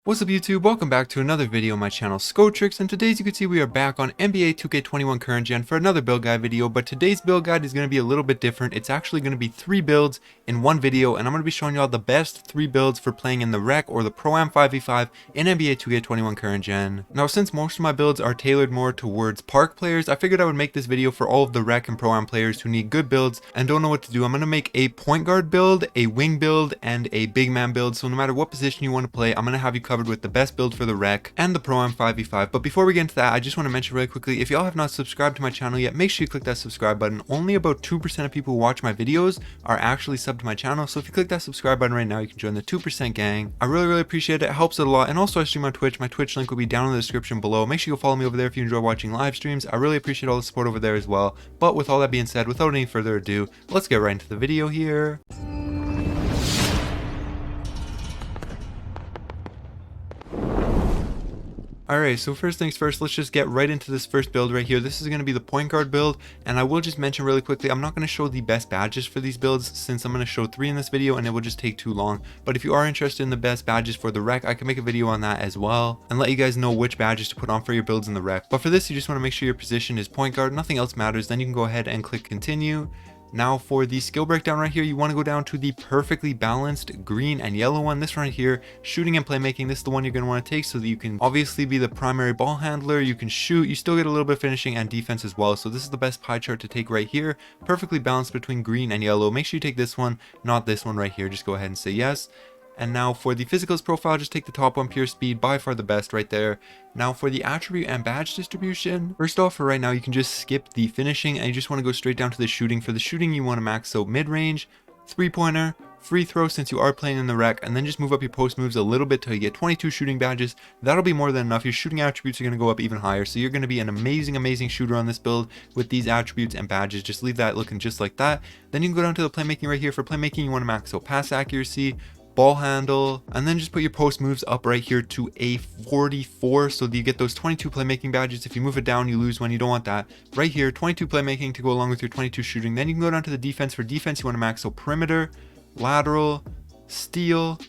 What's up YouTube, welcome back to another video on my channel Skotrix, and today as you can see we are back on NBA 2K21 current gen for another build guide video, but today's build guide is going to be a little bit different. It's actually going to be 3 builds in one video, and I'm going to be showing you all the best 3 builds for playing in the Rec or the Pro-Am 5v5 in NBA 2K21 current gen. Now since most of my builds are tailored more towards park players, I figured I would make this video for all of the Rec and Pro-Am players who need good builds and don't know what to do. I'm going to make a point guard build, a wing build, and a big man build, so no matter what position you want to play, I'm going to have you covered with the best build for the Rec and the Pro-Am 5v5. But before we get into that, I just want to mention really quickly, if y'all have not subscribed to my channel yet, make sure you click that subscribe button. Only about 2% of people who watch my videos are actually subbed to my channel, so if you click that subscribe button right now, you can join the 2% gang. I really appreciate it. It helps it a lot. And also I stream on Twitch. My Twitch link will be down in the description below. Make sure you follow me over there if you enjoy watching live streams. I really appreciate all the support over there as well. But with all that being said, without any further ado, let's get right into the video here. Alright, so first things first, let's just get right into this first build right here. This is going to be the point guard build, and I will just mention really quickly, I'm not going to show the best badges for these builds since I'm going to show 3 in this video and it will just take too long. But if you are interested in the best badges for the Rec, I can make a video on that as well and let you guys know which badges to put on for your builds in the Rec. But for this, you just want to make sure your position is point guard, nothing else matters. Then you can go ahead and click continue. Now for the skill breakdown right here, you want to go down to the perfectly balanced green and yellow one. This right here, shooting and playmaking, this is the one you're going to want to take so that you can obviously be the primary ball handler. You can shoot, you still get a little bit of finishing and defense as well. So this is the best pie chart to take right here, perfectly balanced between green and yellow. Make sure you take this one, not this one right here. Just go ahead and say yes. And now for the physicals profile, just take the top one, pure speed, by far the best right there. Now for the attribute and badge distribution, first off for right now, you can just skip the finishing and you just want to go straight down to the shooting. For the shooting, you want to max out mid-range, 3-pointer, free throw since you are playing in the Rec, and then just move up your post moves a little bit till you get 22 shooting badges. That'll be more than enough. Your shooting attributes are going to go up even higher, so you're going to be an amazing shooter on this build with these attributes and badges. Just leave that looking just like that. Then you can go down to the playmaking right here. For playmaking, you want to max out pass accuracy, ball handle, and then just put your post moves up right here to a 44 so that you get those 22 playmaking badges. If you move it down, you lose one. You don't want that. Right here, 22 playmaking to go along with your 22 shooting. Then you can go down to the defense. For defense, you want to max out perimeter, lateral, steal,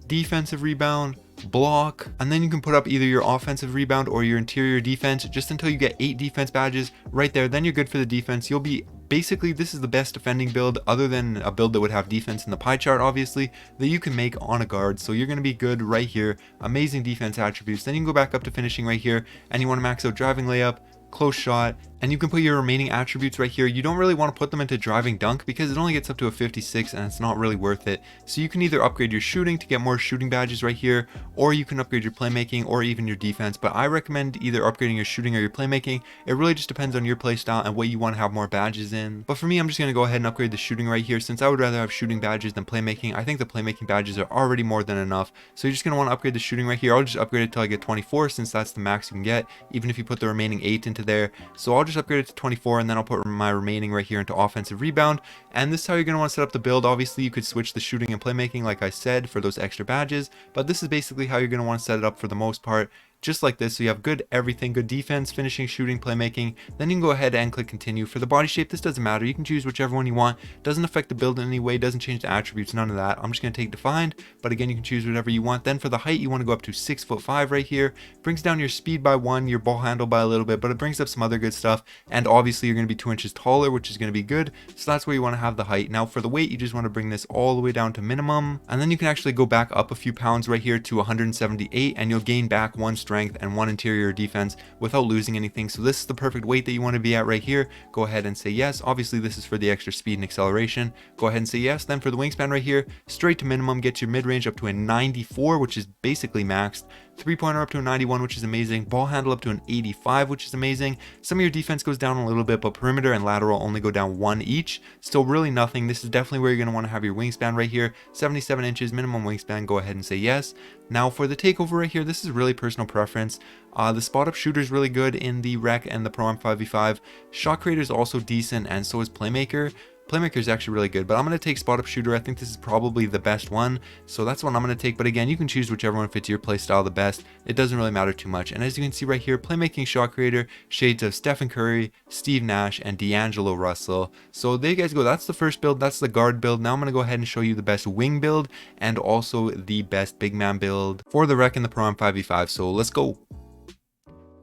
defensive rebound, block, and then you can put up either your offensive rebound or your interior defense just until you get 8 defense badges right there. Then you're good for the defense. You'll be basically, this is the best defending build other than a build that would have defense in the pie chart obviously that you can make on a guard. So you're going to be good right here. Amazing defense attributes. Then you can go back up to finishing right here and you want to max out driving layup, close shot, and you can put your remaining attributes right here. You don't really want to put them into driving dunk because it only gets up to a 56 and it's not really worth it. So you can either upgrade your shooting to get more shooting badges right here, or you can upgrade your playmaking or even your defense. But I recommend either upgrading your shooting or your playmaking. It really just depends on your playstyle and what you want to have more badges in. But for me, I'm just going to go ahead and upgrade the shooting right here since I would rather have shooting badges than playmaking. I think the playmaking badges are already more than enough. So you're just going to want to upgrade the shooting right here. I'll just upgrade it till I get 24 since that's the max you can get, even if you put the remaining 8 into there. So I'll just upgrade it to 24 and then I'll put my remaining right here into offensive rebound. And this is how you're going to want to set up the build. Obviously you could switch the shooting and playmaking like I said for those extra badges, but this is basically how you're going to want to set it up for the most part. Just like this, so you have good everything, good defense, finishing, shooting, playmaking. Then you can go ahead and click continue. For the body shape, this doesn't matter. You can choose whichever one you want. Doesn't affect the build in any way, doesn't change the attributes, none of that. I'm just going to take defined, but again, you can choose whatever you want. Then for the height, you want to go up to 6'5" right here. Brings down your speed by 1, your ball handle by a little bit, but it brings up some other good stuff. And obviously, you're going to be 2 inches taller, which is going to be good. So that's where you want to have the height. Now for the weight, you just want to bring this all the way down to minimum. And then you can actually go back up a few pounds right here to 178, and you'll gain back 1 strength and 1 interior defense without losing anything. So this is the perfect weight that you want to be at right here. Go ahead and say yes. Obviously this is for the extra speed and acceleration. Go ahead and say yes. Then for the wingspan right here, straight to minimum, get your mid-range up to a 94, which is basically maxed. 3-pointer up to a 91, which is amazing. Ball handle up to an 85, which is amazing. Some of your defense goes down a little bit, but perimeter and lateral only go down 1 each. Still really nothing. This is definitely where you're going to want to have your wingspan right here. 77 inches minimum wingspan. Go ahead and say yes. Now for the takeover right here, this is really personal preference. The spot up shooter is really good in the Rec and the Pro-Am 5v5. Shot creator is also decent, and so is playmaker. Playmaker is actually really good, but I'm going to take spot up shooter. I think this is probably the best one, so that's what I'm going to take. But again, you can choose whichever one fits your play style the best. It doesn't really matter too much. And as you can see right here, playmaking shot creator, shades of Stephen Curry, Steve Nash, and D'Angelo Russell. So there you guys go. That's the first build. That's the guard build. Now I'm going to go ahead and show you the best wing build and also the best big man build for the rec in the Pro Am 5v5. So let's go.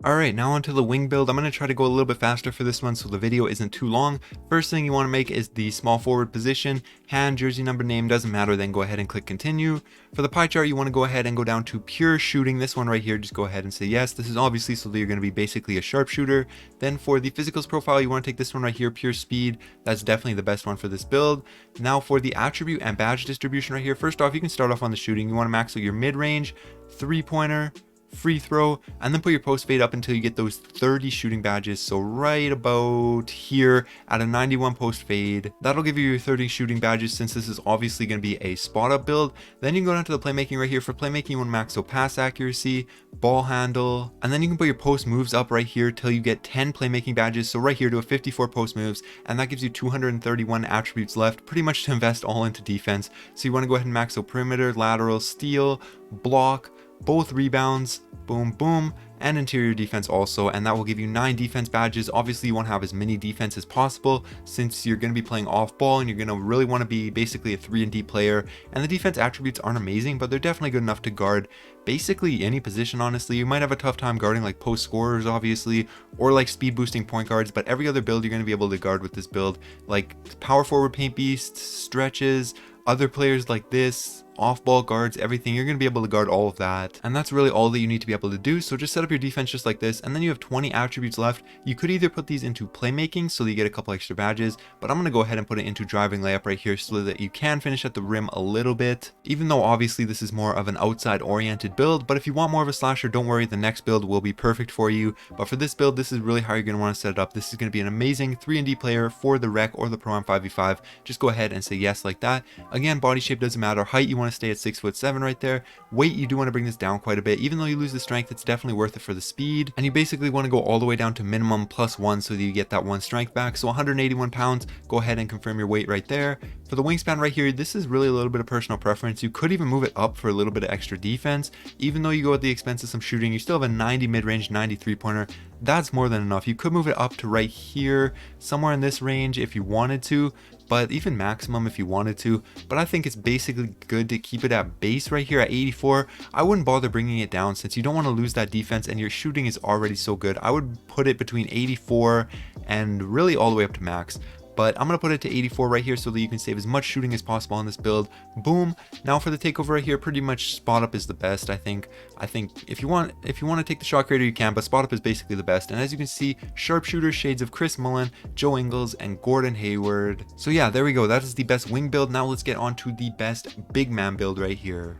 Alright, now onto the wing build. I'm going to try to go a little bit faster for this one so the video isn't too long. First thing you want to make is the small forward position. Hand, jersey number, name, doesn't matter, then go ahead and click continue. For the pie chart, you want to go ahead and go down to pure shooting. This one right here, just go ahead and say yes. This is obviously so that you're going to be basically a sharpshooter. Then for the physicals profile, you want to take this one right here, pure speed. That's definitely the best one for this build. Now for the attribute and badge distribution right here, first off, you can start off on the shooting. You want to max out your mid-range, three-pointer, free throw, and then put your post fade up until you get those 30 shooting badges. So right about here at a 91 post fade, that'll give you your 30 shooting badges, since this is obviously going to be a spot up build. Then you can go down to the playmaking right here. For playmaking, you want to max out pass accuracy, ball handle, and then you can put your post moves up right here till you get 10 playmaking badges. So right here to a 54 post moves, and that gives you 231 attributes left, pretty much to invest all into defense. So you want to go ahead and max out perimeter, lateral, steal, block, both rebounds, boom boom, and interior defense also, and that will give you 9 defense badges. Obviously you want to have as many defense as possible since you're going to be playing off ball and you're going to really want to be basically a 3-and-D player, and the defense attributes aren't amazing, but they're definitely good enough to guard basically any position. Honestly, you might have a tough time guarding like post scorers obviously, or like speed boosting point guards, but every other build you're going to be able to guard with this build, like power forward paint beasts, stretches, other players like this, off-ball guards, everything. You're going to be able to guard all of that, and that's really all that you need to be able to do. So just set up your defense just like this, and then you have 20 attributes left. You could either put these into playmaking so that you get a couple extra badges, but I'm going to go ahead and put it into driving layup right here so that you can finish at the rim a little bit, even though obviously this is more of an outside oriented build. But if you want more of a slasher, don't worry, the next build will be perfect for you. But for this build, this is really how you're going to want to set it up. This is going to be an amazing 3-and-D player for the rec or the Pro Am 5v5. Just go ahead and say yes like that. Again, body shape doesn't matter. Height, you want to stay at 6'7" right there. Weight, you do want to bring this down quite a bit. Even though you lose the strength, it's definitely worth it for the speed. And you basically want to go all the way down to minimum +1 so that you get that 1 strength back. So 181 pounds, go ahead and confirm your weight right there. For the wingspan right here, this is really a little bit of personal preference. You could even move it up for a little bit of extra defense. Even though you go at the expense of some shooting, you still have a 90 mid-range, 93 pointer. That's more than enough. You could move it up to right here, somewhere in this range if you wanted to, but even maximum if you wanted to. But I think it's basically good to keep it at base right here at 84. I wouldn't bother bringing it down since you don't want to lose that defense and your shooting is already so good. I would put it between 84 and really all the way up to max. But I'm going to put it to 84 right here so that you can save as much shooting as possible on this build. Boom. Now for the takeover right here, pretty much spot up is the best, I think. If you want to take the shot creator, you can, but spot up is basically the best. And as you can see, sharpshooter, shades of Chris Mullin, Joe Ingles, and Gordon Hayward. So yeah, there we go. That is the best wing build. Now let's get on to the best big man build right here.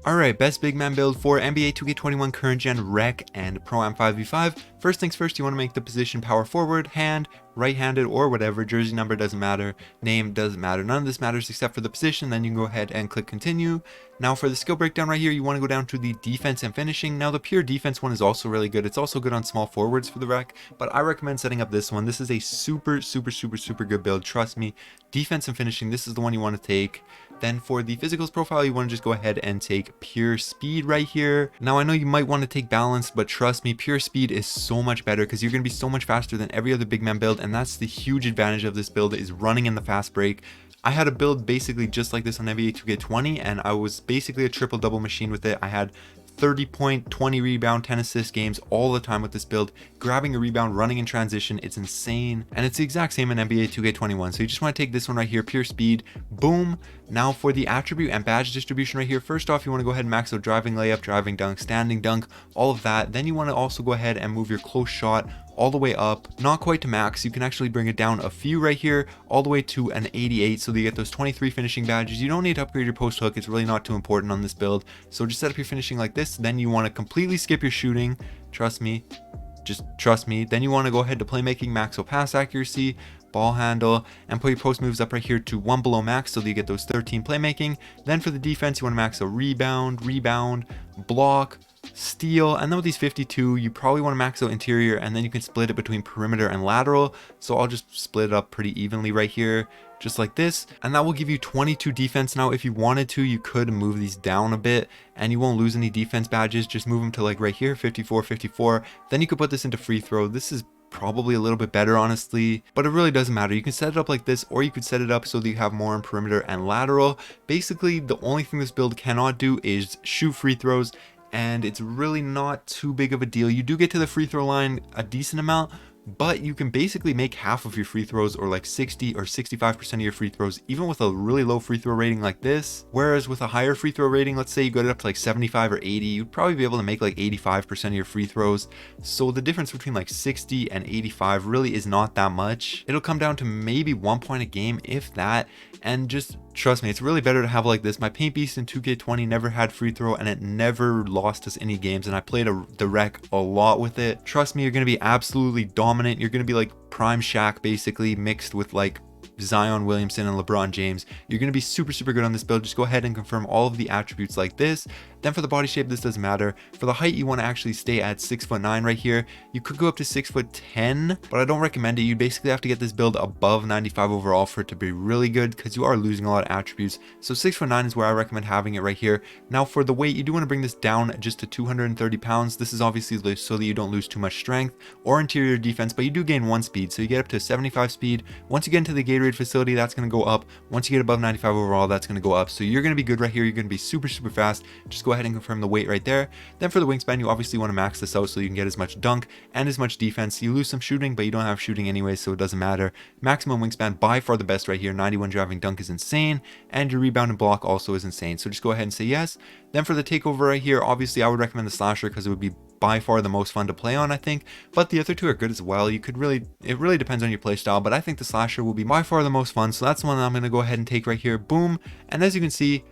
Alright, best big man build for NBA 2K21 current gen rec and Pro Am 5v5. First things first, you want to make the position power forward, hand, right-handed, or whatever. Jersey number doesn't matter, name doesn't matter, none of this matters except for the position. Then you can go ahead and click continue. Now for the skill breakdown right here, you want to go down to the defense and finishing. Now the pure defense one is also really good. It's also good on small forwards for the rec, but I recommend setting up this one. This is a super good build, trust me. Defense and finishing, this is the one you want to take. Then for the physicals profile, you want to just go ahead and take pure speed right here. Now I know you might want to take balanced, but trust me, pure speed is so much better because you're going to be so much faster than every other big man build, and that's the huge advantage of this build, is running in the fast break. I had a build basically just like this on NBA 2K20, and I was basically a triple-double machine with it. I had 30 point, 20 rebound, 10 assist games all the time with this build. Grabbing a rebound, running in transition, it's insane. And it's the exact same in NBA 2K21. So you just want to take this one right here, pure speed, boom. Now for the attribute and badge distribution right here, first off, you want to go ahead and max out driving layup, driving dunk, standing dunk, all of that. Then you want to also go ahead and move your close shot all the way up, not quite to max. You can actually bring it down a few right here, all the way to an 88, so that you get those 23 finishing badges. You don't need to upgrade your post hook, it's really not too important on this build. So just set up your finishing like this. Then you want to completely skip your shooting, trust me, just trust me. Then you want to go ahead to playmaking, max out pass accuracy, ball handle, and put your post moves up right here to 1 below max so that you get those 13 playmaking. Then for the defense, you want to max out rebound, block, steel. And then with these 52, you probably want to max out interior, and then you can split it between perimeter and lateral. So I'll just split it up pretty evenly right here, just like this, and that will give you 22 defense. Now if you wanted to, you could move these down a bit and you won't lose any defense badges. Just move them to like right here, 54, 54. Then you could put this into free throw. This is probably a little bit better, honestly, but it really doesn't matter. You can set it up like this, or you could set it up so that you have more in perimeter and lateral. Basically, the only thing this build cannot do is shoot free throws, and it's really not too big of a deal. You do get to the free throw line a decent amount, but you can basically make half of your free throws, or like 60 or 65% of your free throws, even with a really low free throw rating like this. Whereas with a higher free throw rating, let's say you got it up to like 75 or 80, you'd probably be able to make like 85% of your free throws. So the difference between like 60 and 85 really is not that much. It'll come down to maybe 1 point a game, if that. And just trust me, it's really better to have like this. My paint beast in 2K20 never had free throw, and it never lost us any games, and I played the rec a lot with it. Trust me, you're going to be absolutely dominant. You're going to be like prime Shaq basically, mixed with like Zion Williamson and LeBron James. You're going to be super good on this build. Just go ahead and confirm all of the attributes like this. Then for the body shape, this doesn't matter. For the height, you want to actually stay at 6'9" right here. You could go up to 6'10", but I don't recommend it. You basically have to get this build above 95 overall for it to be really good, because you are losing a lot of attributes. So 6'9" is where I recommend having it right here. Now for the weight, you do want to bring this down just to 230 pounds. This is obviously so that you don't lose too much strength or interior defense, but you do gain 1 speed. So you get up to 75 speed. Once you get into the Gatorade facility, that's going to go up. Once you get above 95 overall, that's going to go up. So you're going to be good right here. You're going to be super fast. Just go ahead and confirm the weight right there. Then for the wingspan, you obviously want to max this out so you can get as much dunk and as much defense. You lose some shooting, but you don't have shooting anyway, so it doesn't matter. Maximum wingspan, by far the best right here. 91 driving dunk is insane, and your rebound and block also is insane. So just go ahead and say yes. Then for the takeover right here, obviously I would recommend the slasher, because it would be by far the most fun to play on, I think, but the other two are good as well. You could really, it really depends on your play style, but I think the slasher will be by far the most fun. So that's the one that I'm going to go ahead and take right here. Boom. And as you can see,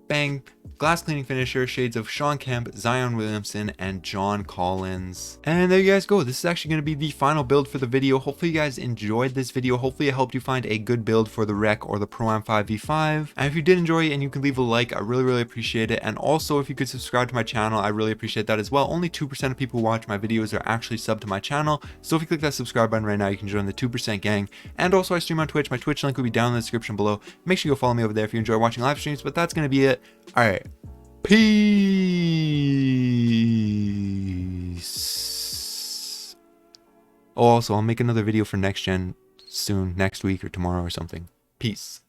bang, glass cleaning finisher, shades of Sean Kemp, Zion Williamson, and John Collins. And there you guys go. This is actually going to be the final build for the video. Hopefully you guys enjoyed this video. Hopefully it helped you find a good build for the Rec or the Pro-Am 5v5. And if you did enjoy it and you can leave a like, I really appreciate it. And also if you could subscribe to my channel, I really appreciate that as well. Only 2% of people who watch my videos are actually subbed to my channel. So if you click that subscribe button right now, you can join the 2% gang. And also I stream on Twitch. My Twitch link will be down in the description below. Make sure you go follow me over there if you enjoy watching live streams. But that's going to be it. All right. Peace. Oh, also, I'll make another video for next gen soon, next week or tomorrow or something. Peace.